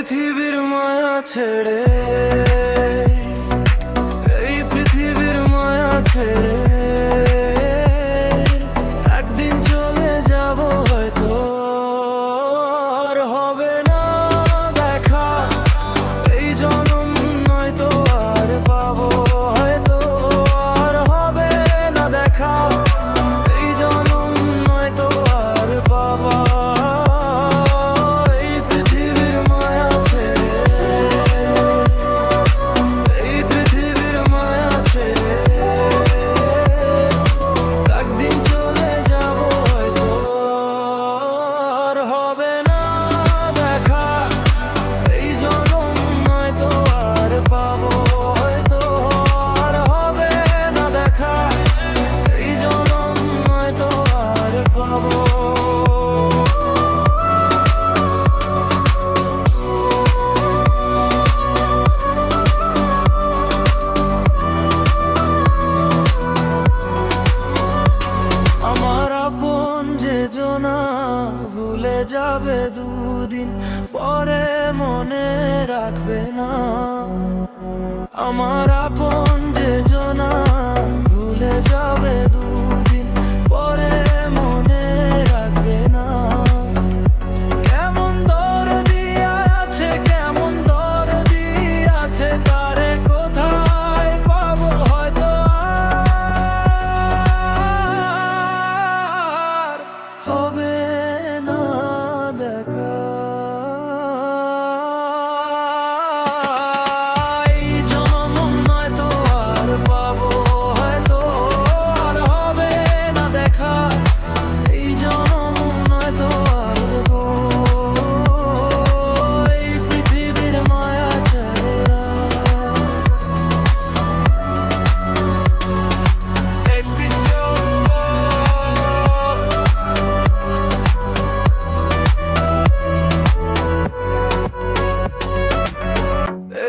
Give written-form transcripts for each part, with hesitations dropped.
পৃথিবীর মায়া ছেড়ে, এই পৃথিবীর মায়া ছেড়ে একদিন চলে যাব হয়তো, আর হবে না দেখা এই জনম, নয়তো আর পাবো হয়তো, আর হবে না দেখা এই জনম, নয়তো আর পাবো। ভুলে যাবে দুদিন পরে, মনে রাখবে না আমার আপন যে জনা, ভুলে যাবে দুদিন পরে, মনে রাখবে না। কেমন দরদি আছে, কেমন দরদি আছে, তারে কোথায় পাবো হয়তো, আর হবে না দেখা এই জনম, নয়তো আর পাবো হয়তো, আর হবে না দেখা এই জনম, নয়তো আর পাবো। এই পৃথিবীর মায়া ছেড়ে,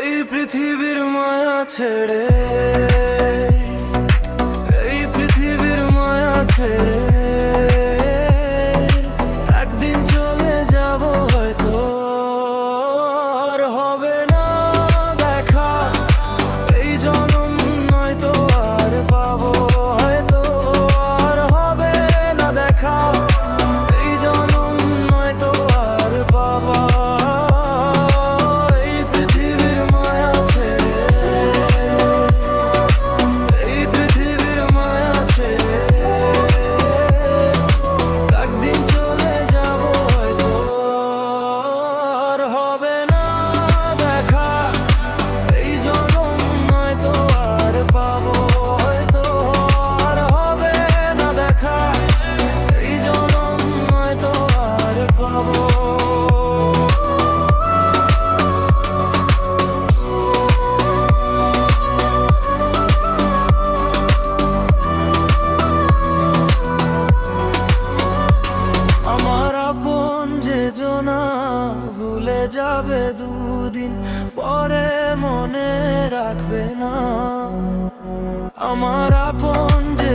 এই পৃথিবীর মায়া ছেড়ে, এই পৃথিবীর মায়া ছেড়ে একদিন চলে যাব হয়তো, আর হবে না দেখা এই জনম, নয়তো আর পাবো হয়তো, আর হবে না দেখা এই জনম, নয়তো আর পাবো। ভুলে যাবে দুদিন পরে, মনে রাখবে না আমার আপন যে